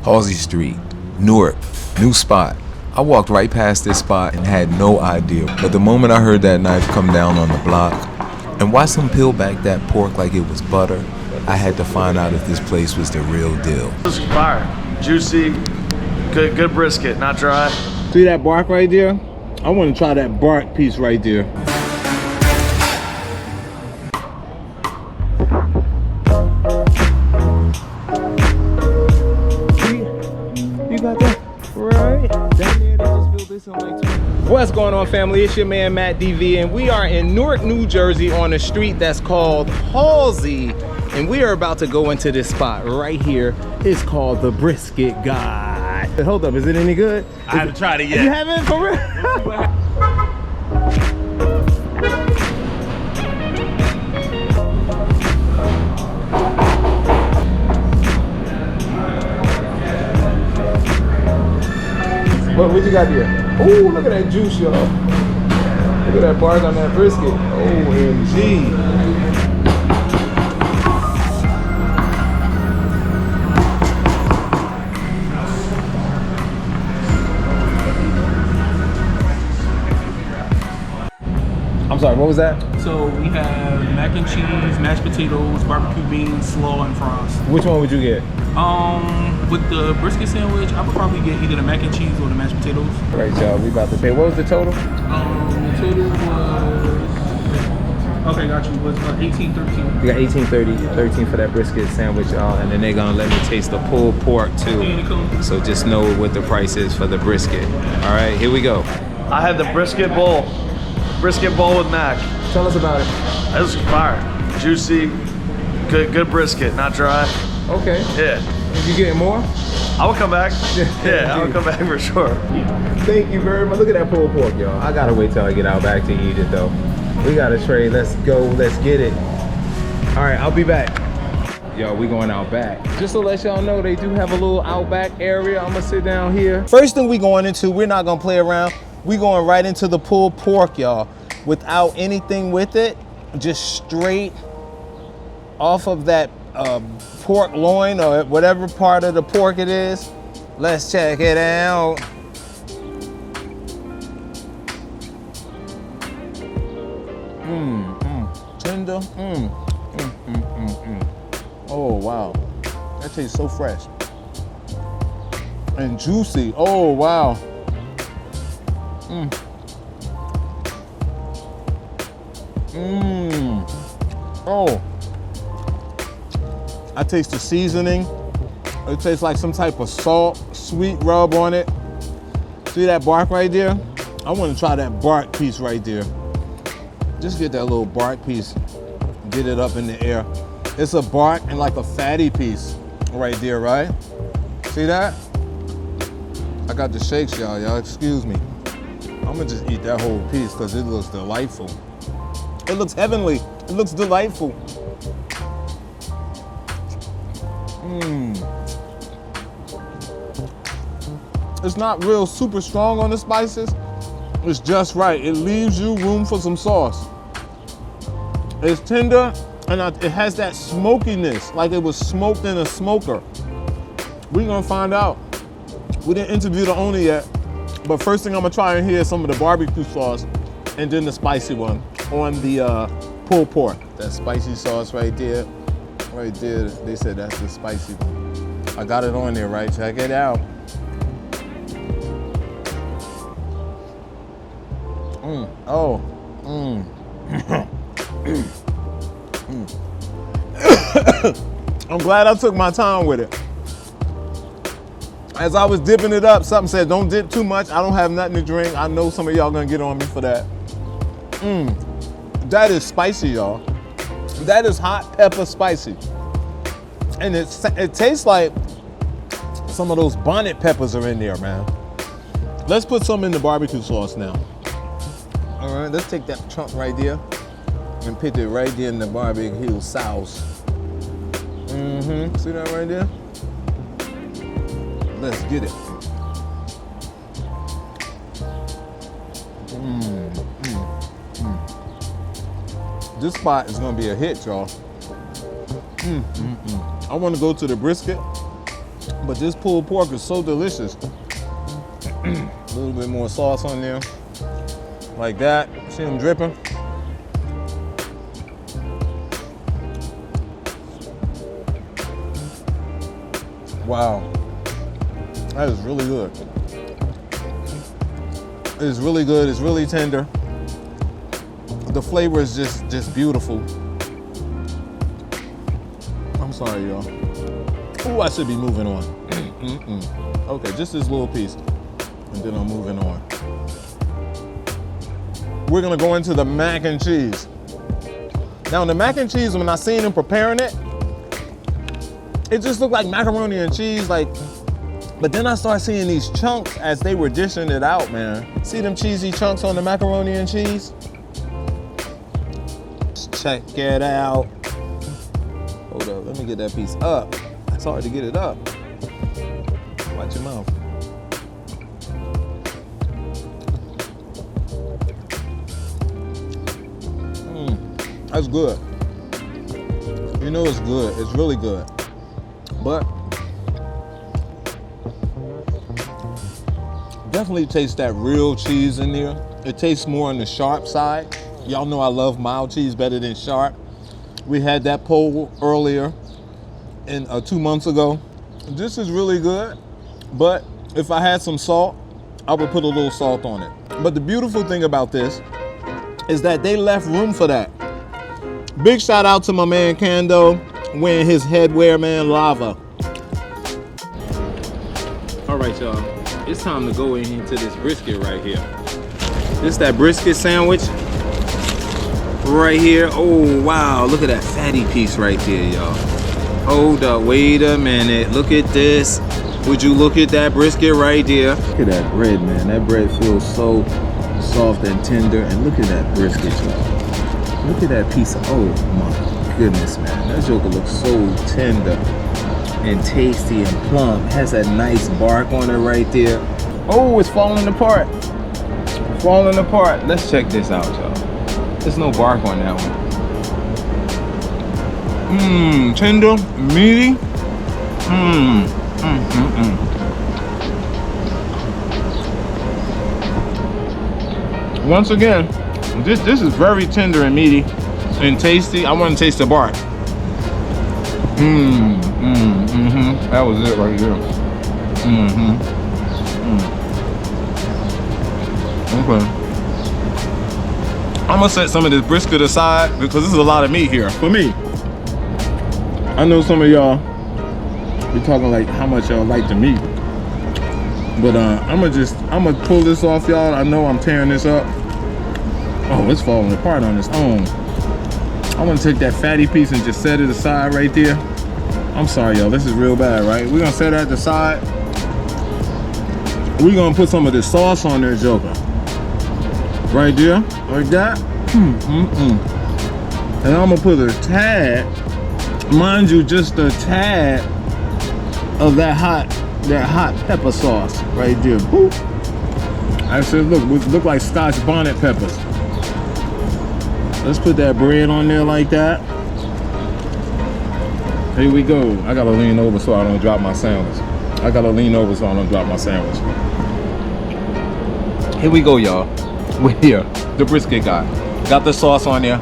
Halsey Street, Newark, new spot. I walked right past this spot and had no idea, but the moment I heard that knife come down on the block and watched them peel back that pork like it was butter, I had to find out if this place was the real deal. This is fire, juicy, good brisket, not dry. See that bark right there? I want to try that bark piece right there. You got that right down there. They just built this in like 20. What's going on, family? It's your man Matt DV, and we are in Newark, New Jersey on a street that's called Halsey, and we are about to go into this spot right here. It's called the Brisket Guy. Hold up, is it any good? I haven't tried it yet. You haven't, for real? What you got here? Ooh, look at that juice, y'all. Look at that bark on that brisket. OMG. I'm sorry, what was that? So we have mac and cheese, mashed potatoes, barbecue beans, slaw, and fries. Which one would you get? With the brisket sandwich, I would probably get either the mac and cheese or the mashed potatoes. All right, y'all, we about to pay. What was the total? The total was, okay, got you, was $18.13. We got $18.13 for that brisket sandwich, y'all, and then they're gonna let me taste the pulled pork too. So just know what the price is for the brisket. All right, here we go. I had the brisket bowl with mac. Tell us about it. This is fire, juicy, good brisket, not dry. Okay. Yeah. You getting more? I will come back. Yeah, I will come back for sure. Thank you very much. Look at that pulled pork, y'all. I gotta wait till I get out back to eat it though. We got a tray. Let's go. Let's get it. All right, I'll be back. Yo, we going out back. Just to let y'all know, they do have a little outback area. I'm gonna sit down here. First thing we going into, we're not gonna play around. We going right into the pulled pork, y'all, without anything with it, just straight off of that pork loin or whatever part of the pork it is. Let's check it out. Tender. Oh wow, that tastes so fresh and juicy. Oh wow. Oh, I taste the seasoning. It tastes like some type of salt, sweet rub on it. See that bark right there? I want to try that bark piece right there. Just get that little bark piece, get it up in the air. It's a bark and like a fatty piece right there, right? See that? I got the shakes, y'all excuse me. I'm gonna just eat that whole piece because it looks delightful. It looks heavenly. It looks delightful. It's not real super strong on the spices. It's just right. It leaves you room for some sauce. It's tender and it has that smokiness, like it was smoked in a smoker. We're gonna find out. We didn't interview the owner yet, but first thing I'm gonna try and hear is some of the barbecue sauce and then the spicy one on the pulled pork. That spicy sauce right there, they said that's the spicy one. I got it on there, right? Check it out. I'm glad I took my time with it. As I was dipping it up, something said, don't dip too much. I don't have nothing to drink. I know some of y'all gonna get on me for that. That is spicy, y'all. That is hot pepper spicy. And it tastes like some of those bonnet peppers are in there, man. Let's put some in the barbecue sauce now. All right, let's take that chunk right there and put it right there in the barbecue sauce. See that right there? Let's get it. This spot is gonna be a hit, y'all. I wanna go to the brisket, But this pulled pork is so delicious. A little bit more sauce on there. Like that. See them dripping? Wow. That is really good. It's really good. It's really tender. The flavor is just beautiful. I'm sorry, y'all. Oh, I should be moving on. Okay, just this little piece, and then I'm moving on. We're gonna go into the mac and cheese. Now, the mac and cheese, when I seen them preparing it, it just looked like macaroni and cheese, like. But then I started seeing these chunks as they were dishing it out, man. See them cheesy chunks on the macaroni and cheese? Check it out. Hold up, let me get that piece up. It's hard to get it up. Watch your mouth. That's good. You know it's good. It's really good. But definitely taste that real cheese in there. It tastes more on the sharp side. Y'all know I love mild cheese better than sharp. We had that poll earlier, 2 months ago. This is really good, but if I had some salt, I would put a little salt on it. But the beautiful thing about this is that they left room for that. Big shout out to my man Kando, wearing his headwear, man, lava. All right, y'all, it's time to go into this brisket right here. This that brisket sandwich right here. Oh, wow, look at that fatty piece right there, y'all. Hold up, wait a minute, look at this. Would you look at that brisket right there? Look at that bread, man. That bread feels so soft and tender. And look at that brisket, y'all. Look at that piece of, oh my goodness, man. That joker looks so tender and tasty and plump. It has that nice bark on it right there. Oh, it's falling apart. Falling apart. Let's check this out, y'all. There's no bark on that one. Tender, meaty. Once again, this is very tender and meaty and tasty. I want to taste the bark. That was it right there. Okay. I'm gonna set some of this brisket aside because this is a lot of meat here for me. I know some of y'all be talking like how much y'all like the meat, but I'm gonna pull this off, y'all. I know I'm tearing this up. Oh, it's falling apart on its own. I want to take that fatty piece and just set it aside right there. I'm sorry, y'all. This is real bad, right? We're gonna set it at the side. We're gonna put some of this sauce on there, joker. Right there, like that. And I'm gonna put a tad, mind you, just a tad of that hot pepper sauce right there. Boop. I said, look like Scotch bonnet peppers. Let's put that bread on there like that. Here we go. I gotta lean over so I don't drop my sandwich. Here we go, y'all. We're here, the brisket guy. Got the sauce on there.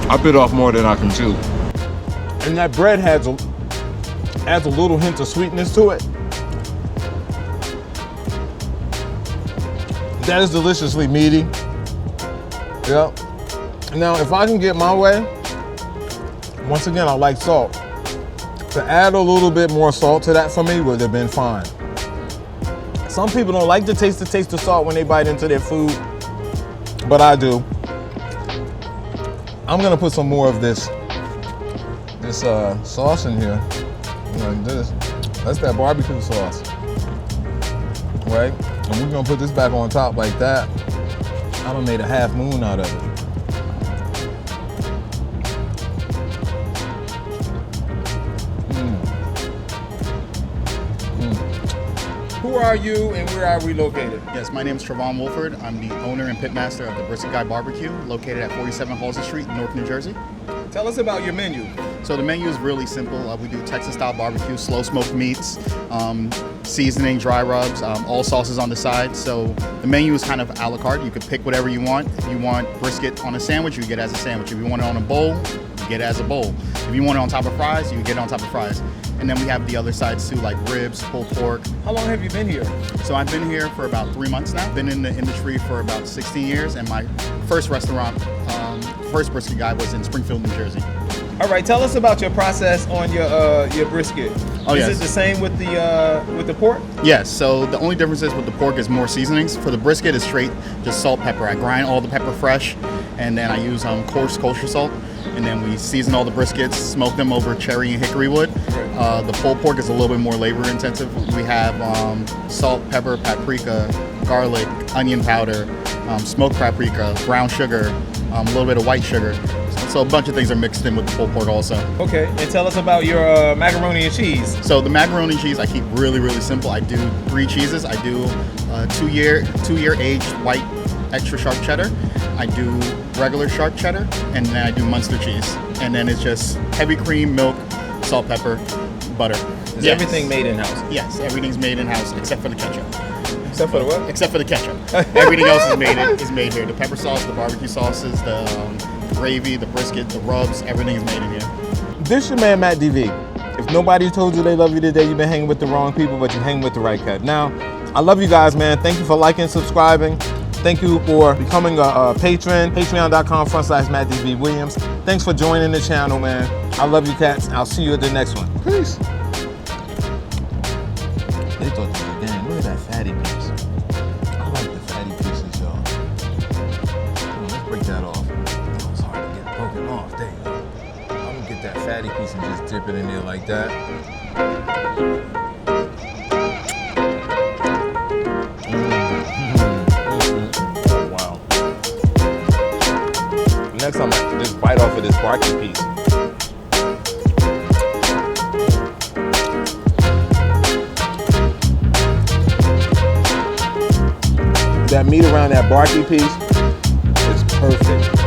I bit off more than I can chew. And that bread adds a little hint of sweetness to it. That is deliciously meaty. Yep. Now, if I can get my way, once again, I like salt. To add a little bit more salt to that for me would have been fine. Some people don't like to taste of salt when they bite into their food, but I do. I'm gonna put some more of this sauce in here, like this. That's that barbecue sauce, right? And we're gonna put this back on top like that. I done made a half moon out of it. Who are you and where are we located? Yes, my name is Trevon Wolford. I'm the owner and pitmaster of the Brisket Guy Barbecue, located at 47 Halsey Street, Newark, New Jersey. Tell us about your menu. So the menu is really simple. We do Texas-style barbecue, slow smoked meats, seasoning, dry rubs, all sauces on the side. So the menu is kind of a la carte. You could pick whatever you want. If you want brisket on a sandwich, you get it as a sandwich. If you want it on a bowl, you get it as a bowl. If you want it on top of fries, you get it on top of fries. And then we have the other sides too, like ribs, pulled pork. How long have you been here? So I've been here for about 3 months now. Been in the industry for about 16 years, and my first restaurant, first Brisket Guy, was in Springfield, New Jersey. All right, tell us about your process on your brisket. Yes. Is it the same with the pork? Yes, so the only difference is with the pork is more seasonings. For the brisket, it's straight just salt, pepper. I grind all the pepper fresh, and then I use coarse kosher salt. And then we season all the briskets, smoke them over cherry and hickory wood. The pulled pork is a little bit more labor intensive. We have salt, pepper, paprika, garlic, onion powder, smoked paprika, brown sugar, a little bit of white sugar. So a bunch of things are mixed in with the pulled pork also. Okay, and tell us about your macaroni and cheese. So the macaroni and cheese I keep really, really simple. I do 3 cheeses. I do 2-year aged white extra sharp cheddar. I do regular sharp cheddar, and then I do Munster cheese. And then it's just heavy cream, milk, salt, pepper, butter. Is everything made in-house? Yes, everything's made in-house except for the ketchup. Except for the what? Except for the ketchup. Everything else is made here. The pepper sauce, the barbecue sauces, the gravy, the brisket, the rubs, everything is made in here. This your man, Matt DV. If nobody told you they love you today, you've been hanging with the wrong people, but you're hanging with the right cat. Now, I love you guys, man. Thank you for liking, subscribing. Thank you for becoming a patron. Patreon.com/Matt DV Williams. Thanks for joining the channel, man. I love you, cats. I'll see you at the next one. Peace. They thought this was a game. Look at that fatty piece. I like the fatty pieces, y'all. Come on, let's break that off. Oh, it's hard to get broken off. There you go. I'm gonna get that fatty piece and just dip it in there like that. Wow. Next time, I just bite off of this barky piece. That meat around that barky piece is perfect.